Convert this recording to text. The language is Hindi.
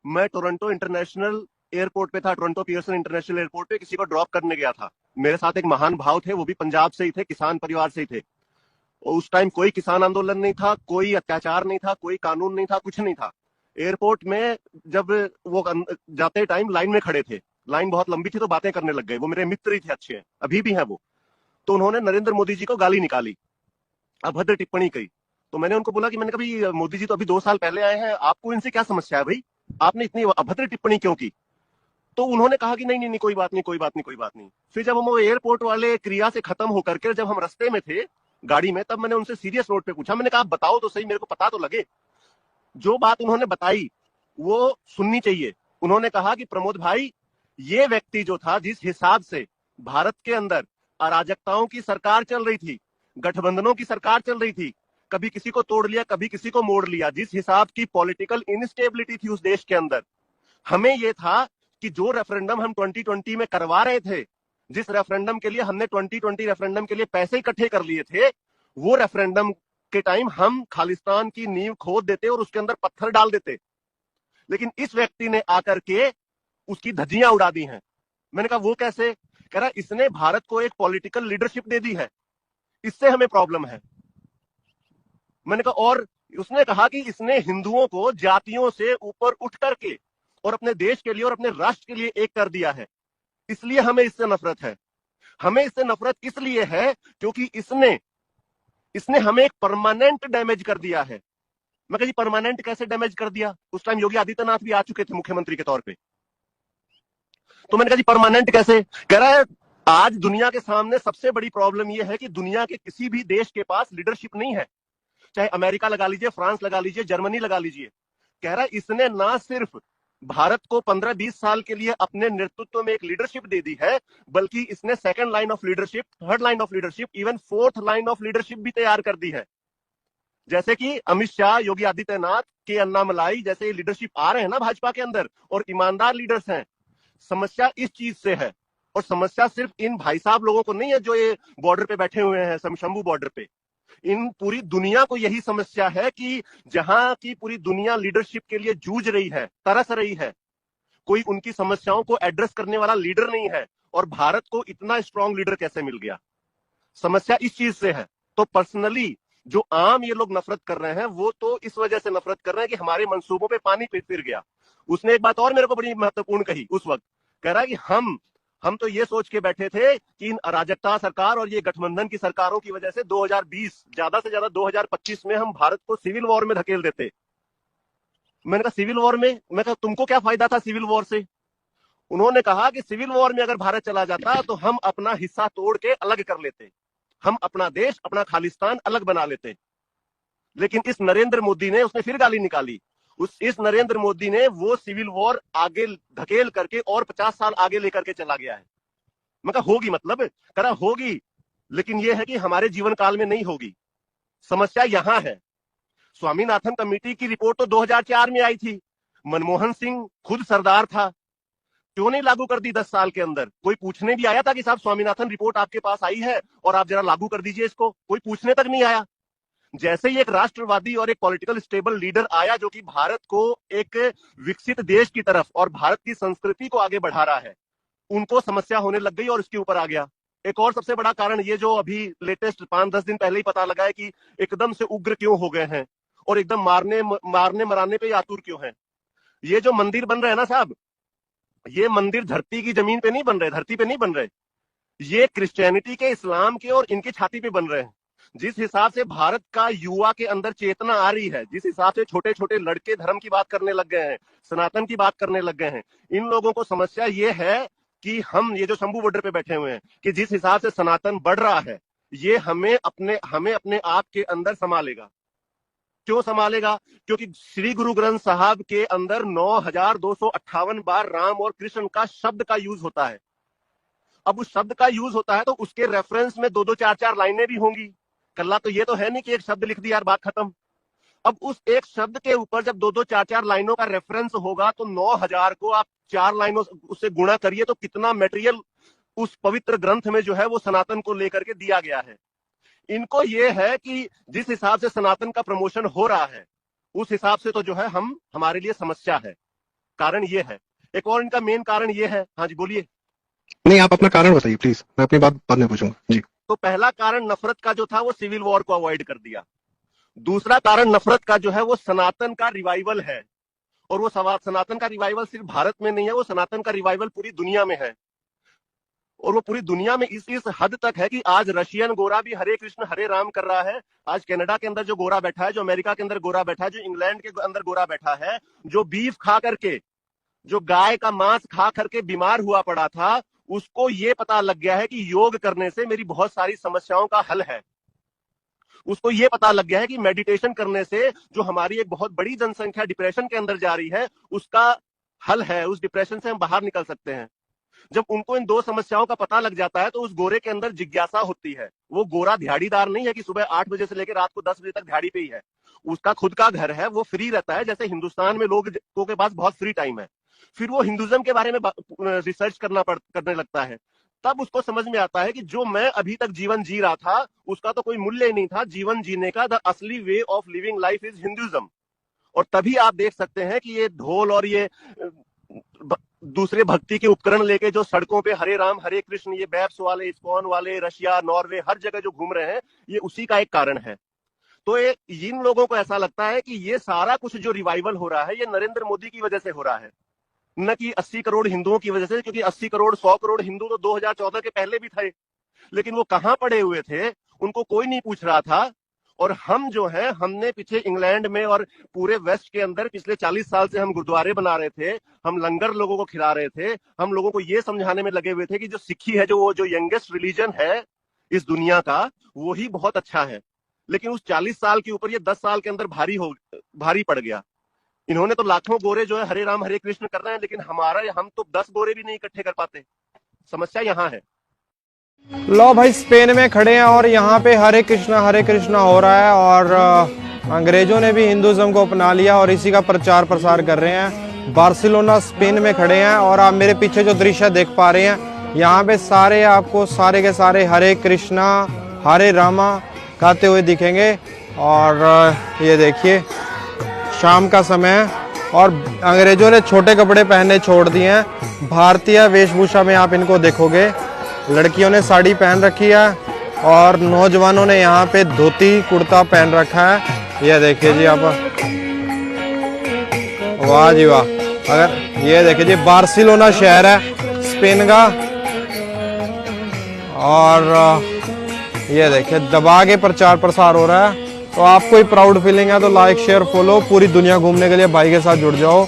मैं टोरंटो इंटरनेशनल एयरपोर्ट पे था, टोरंटो पियर्सन इंटरनेशनल एयरपोर्ट पे किसी को ड्रॉप करने गया था। मेरे साथ एक महान भाव थे, वो भी पंजाब से ही थे, किसान परिवार से ही थे। और उस टाइम कोई किसान आंदोलन नहीं था, कोई अत्याचार नहीं था, कोई कानून नहीं था, कुछ नहीं था। एयरपोर्ट में जब वो जाते टाइम लाइन में खड़े थे, लाइन बहुत लंबी थी तो बातें करने लग गए। वो मेरे मित्र ही थे, अच्छे हैं, अभी भी हैं वो। तो उन्होंने नरेंद्र मोदी जी को गाली निकाली, अभद्र टिप्पणी की। तो मैंने उनको बोला कि मैंने कभी, मोदी जी तो अभी 2 साल पहले आए हैं, आपको इनसे क्या समस्या है भाई, आपने इतनी अभद्र टिप्पणी क्यों की? तो उन्होंने कहा कि नहीं नहीं नहीं, कोई बात नहीं, कोई बात नहीं, कोई बात नहीं। फिर जब हम वो एयरपोर्ट वाले क्रिया से खत्म होकर के जब हम रास्ते में थे गाड़ी में, तब मैंने उनसे सीरियस नोट पे पूछा, मैंने कहा आप बताओ तो सही, मेरे को पता तो लगे। जो बात उन्होंने बताई वो सुननी चाहिए। उन्होंने कहा कि प्रमोद भाई, ये व्यक्ति जो था, जिस हिसाब से भारत के अंदर अराजकताओं की सरकार चल रही थी, गठबंधनों की सरकार चल रही थी, कभी किसी को तोड़ लिया, कभी किसी को मोड़ लिया, जिस हिसाब की पॉलिटिकल इनस्टेबिलिटी थी उस देश के अंदर, हमें यह था कि जो रेफरेंडम हम 2020 में करवा रहे थे, जिस रेफरेंडम के लिए हमने 2020 रेफरेंडम के लिए पैसे इकट्ठे कर लिए थे, वो रेफरेंडम के टाइम हम खालिस्तान की नींव खोद देते और उसके अंदर पत्थर डाल देते। लेकिन इस व्यक्ति ने आकर के उसकी धज्जियां उड़ा दी हैं। मैंने कहा वो कैसे? कह रहा इसने भारत को एक पॉलिटिकल लीडरशिप दे दी है, इससे हमें प्रॉब्लम है। मैंने कहा, और उसने कहा कि इसने हिंदुओं को जातियों से ऊपर उठ करके और अपने देश के लिए और अपने राष्ट्र के लिए एक कर दिया है, इसलिए हमें इससे नफरत है। हमें इससे नफरत इसलिए है क्योंकि इसने हमें एक परमानेंट डैमेज कर दिया है। मैं कहा जी परमानेंट कैसे डैमेज कर दिया? उस टाइम योगी आदित्यनाथ भी आ चुके थे मुख्यमंत्री के तौर पे। तो मैंने कहा जी परमानेंट कैसे? कह रहा है आज दुनिया के सामने सबसे बड़ी प्रॉब्लम यह है कि दुनिया के किसी भी देश के पास लीडरशिप नहीं है, चाहे अमेरिका लगा लीजिए, फ्रांस लगा लीजिए, जर्मनी लगा लीजिए। कह रहा है इसने ना सिर्फ भारत को 15-20 साल के लिए अपने नेतृत्व में एक लीडरशिप दे दी है, बल्कि इसने second line of leadership, third line of leadership, even fourth line of leadership भी तैयार कर दी है। जैसे कि अमित शाह, योगी आदित्यनाथ, के अन्नामलाई जैसे लीडरशिप आ रहे हैं ना भाजपा के अंदर, और ईमानदार लीडर्स हैं। समस्या इस चीज से है, और समस्या सिर्फ इन भाई साहब लोगों को नहीं है जो ये बॉर्डर पे बैठे हुए हैं, शंभू बॉर्डर पे। इन पूरी दुनिया को यही समस्या है कि जहां की पूरी दुनिया लीडरशिप के लिए जूझ रही है, तरस रही है, कोई उनकी समस्याओं को एड्रेस करने वाला लीडर नहीं है। और भारत को इतना स्ट्रांग लीडर कैसे मिल गया? समस्या इस चीज से है। तो पर्सनली जो आम ये लोग नफरत कर रहे हैं, वो तो इस वजह से नफरत कर रहे हैं कि हमारे मंसूबों पे पानी फिर गया। उसने एक बात और मेरे को बड़ी महत्वपूर्ण कही उस वक्त, कह रहा है कि हम तो ये सोच के बैठे थे कि इन अराजकता सरकार और ये गठबंधन की सरकारों की वजह से 2020 ज्यादा से ज्यादा 2025 में हम भारत को सिविल वॉर में धकेल देते। मैंने कहा सिविल वॉर में? मैं कहा तुमको क्या फायदा था सिविल वॉर से? उन्होंने कहा कि सिविल वॉर में अगर भारत चला जाता तो हम अपना हिस्सा तोड़ के अलग कर लेते, हम अपना देश, अपना खालिस्तान अलग बना लेते। लेकिन इस नरेंद्र मोदी ने, उसने फिर गाली निकाली। इस नरेंद्र मोदी ने वो सिविल वॉर आगे धकेल करके और 50 साल आगे लेकर के चला गया है। मैं कहा होगी, मतलब करा होगी, लेकिन यह है कि हमारे जीवन काल में नहीं होगी। समस्या यहां है। स्वामीनाथन कमेटी की रिपोर्ट तो 2004 में आई थी, मनमोहन सिंह खुद सरदार था, क्यों नहीं लागू कर दी 10 साल के अंदर? कोई पूछने भी आया था कि साहब स्वामीनाथन रिपोर्ट आपके पास आई है और आप जरा लागू कर दीजिए इसको? कोई पूछने तक नहीं आया। जैसे ही एक राष्ट्रवादी और एक पॉलिटिकल स्टेबल लीडर आया जो कि भारत को एक विकसित देश की तरफ और भारत की संस्कृति को आगे बढ़ा रहा है, उनको समस्या होने लग गई और इसके ऊपर आ गया। एक और सबसे बड़ा कारण ये जो अभी लेटेस्ट 5-10 दिन पहले ही पता लगा है कि एकदम से उग्र क्यों हो गए हैं और एकदम मारने मराने पे आतुर क्यों हैं। ये जो मंदिर बन रहे हैं ना साहब, ये मंदिर धरती की जमीन पे नहीं बन रहे, धरती पे नहीं बन रहे, ये क्रिश्चियनिटी के, इस्लाम के और इनकी छाती पे बन रहे हैं। जिस हिसाब से भारत का युवा के अंदर चेतना आ रही है, जिस हिसाब से छोटे छोटे लड़के धर्म की बात करने लग गए हैं, सनातन की बात करने लग गए हैं, इन लोगों को समस्या ये है कि हम ये जो शंभू बॉर्डर पे बैठे हुए हैं, कि जिस हिसाब से सनातन बढ़ रहा है, ये हमें अपने आप के अंदर संभालेगा। क्यों संभालेगा? क्योंकि श्री गुरु ग्रंथ साहब के अंदर 9258 बार राम और कृष्ण का शब्द का यूज होता है। अब उस शब्द का यूज होता है तो उसके रेफरेंस में 2-2 4-4 लाइनें भी होंगी। कल्ला तो ये तो है नहीं कि एक शब्द लिख दिया और बात खत्म। अब उस एक शब्द के ऊपर जब 2-2 4-4 लाइनों का रेफरेंस होगा तो 9000 को आप 4 लाइनों उससे गुणा करिए तो कितना मटेरियल उस पवित्र ग्रंथ में जो है वो सनातन को लेकर के दिया गया है। इनको ये है कि जिस हिसाब से सनातन का प्रमोशन हो रहा है, उस हिसाब से तो जो है हमारे लिए समस्या है। कारण ये है। एक और इनका मेन कारण ये है। हाँ जी बोलिए। नहीं, आप अपना कारण बताइए प्लीज, मैं अपनी बात बाद में पूछूंगा जी। तो पहला कारण नफरत का जो था वो सिविल वॉर को अवॉइड कर दिया। दूसरा कारण नफरत का जो है वो सनातन का रिवाइवल है। और वो सनातन का रिवाइवल सिर्फ भारत में नहीं है, वो सनातन का रिवाइवल पूरी दुनिया में है। और वो पूरी दुनिया में इस हद तक है कि आज रशियन गोरा भी हरे कृष्ण हरे राम कर रहा है। आज कनाडा के अंदर जो गोरा बैठा है, जो अमेरिका के अंदर गोरा बैठा है, जो इंग्लैंड के अंदर गोरा बैठा है, जो बीफ खा करके, जो गाय का मांस खा करके बीमार हुआ पड़ा था, उसको ये पता लग गया है कि योग करने से मेरी बहुत सारी समस्याओं का हल है। उसको ये पता लग गया है कि मेडिटेशन करने से जो हमारी एक बहुत बड़ी जनसंख्या डिप्रेशन के अंदर जा रही है, उसका हल है। उस डिप्रेशन से हम बाहर निकल सकते हैं। जब उनको इन दो समस्याओं का पता लग जाता है तो उस गोरे के अंदर जिज्ञासा होती है। वो गोरा दिहाड़ीदार नहीं है कि सुबह 8 बजे से लेकर रात को 10 बजे तक दिहाड़ी पे ही है। उसका खुद का घर है, वो फ्री रहता है। जैसे हिंदुस्तान में लोगों के पास बहुत फ्री टाइम है, फिर वो हिंदुज्म के बारे में रिसर्च करने लगता है। तब उसको समझ में आता है कि जो मैं अभी तक जीवन जी रहा था उसका तो कोई मूल्य नहीं था। जीवन जीने का द असली way of living life is Hinduism. और तभी आप देख सकते हैं कि ये ढोल और ये दूसरे भक्ति के उपकरण लेके जो सड़कों पे हरे राम हरे कृष्ण, ये बैप्स वाले, इस्कॉन वाले, रशिया, नॉर्वे, हर जगह जो घूम रहे हैं, ये उसी का एक कारण है। तो इन लोगों को ऐसा लगता है कि ये सारा कुछ जो रिवाइवल हो रहा है ये नरेंद्र मोदी की वजह से हो रहा है, न कि 80 करोड़ हिंदुओं की वजह से। क्योंकि 80 करोड़ 100 करोड़ हिंदू तो 2014 के पहले भी थे, लेकिन वो कहां पड़े हुए थे, उनको कोई नहीं पूछ रहा था। और हम जो है, हमने पीछे इंग्लैंड में और पूरे वेस्ट के अंदर पिछले 40 साल से हम गुरुद्वारे बना रहे थे, हम लंगर लोगों को खिला रहे थे, हम लोगों को ये समझाने में लगे हुए थे कि जो सिक्खी है, जो यंगेस्ट रिलीजन है इस दुनिया का, वो ही बहुत अच्छा है। लेकिन उस 40 साल के ऊपर ये 10 साल के अंदर भारी पड़ गया। इन्होंने तो लाखों गोरे जो है हरे राम हरे कृष्ण कर रहे हैं, लेकिन हम तो 10 गोरे भी नहीं इकट्ठे कर पाते। समस्या यहाँ है। लो भाई, स्पेन में खड़े हैं और यहाँ पे हरे कृष्णा हो रहा है। और अंग्रेजों ने भी हिंदुज्म को अपना लिया और इसी का प्रचार प्रसार कर रहे हैं। बार्सिलोना स्पेन में खड़े हैं और आप मेरे पीछे जो दृश्य देख पा रहे हैं, यहाँ पे आपको सारे के सारे हरे कृष्णा हरे रामा गाते हुए दिखेंगे। और ये देखिए, शाम का समय है और अंग्रेजों ने छोटे कपड़े पहनने छोड़ दिए हैं। भारतीय वेशभूषा में आप इनको देखोगे। लड़कियों ने साड़ी पहन रखी है और नौजवानों ने यहाँ पे धोती कुर्ता पहन रखा है। ये देखिए जी आप, वाह जी वाह। अगर ये देखिए जी, बार्सिलोना शहर है स्पेन का। और ये देखिए, दबा के प्रचार प्रसार हो रहा है। तो आपको ही प्राउड फीलिंग है तो लाइक शेयर फॉलो, पूरी दुनिया घूमने के लिए भाई के साथ जुड़ जाओ।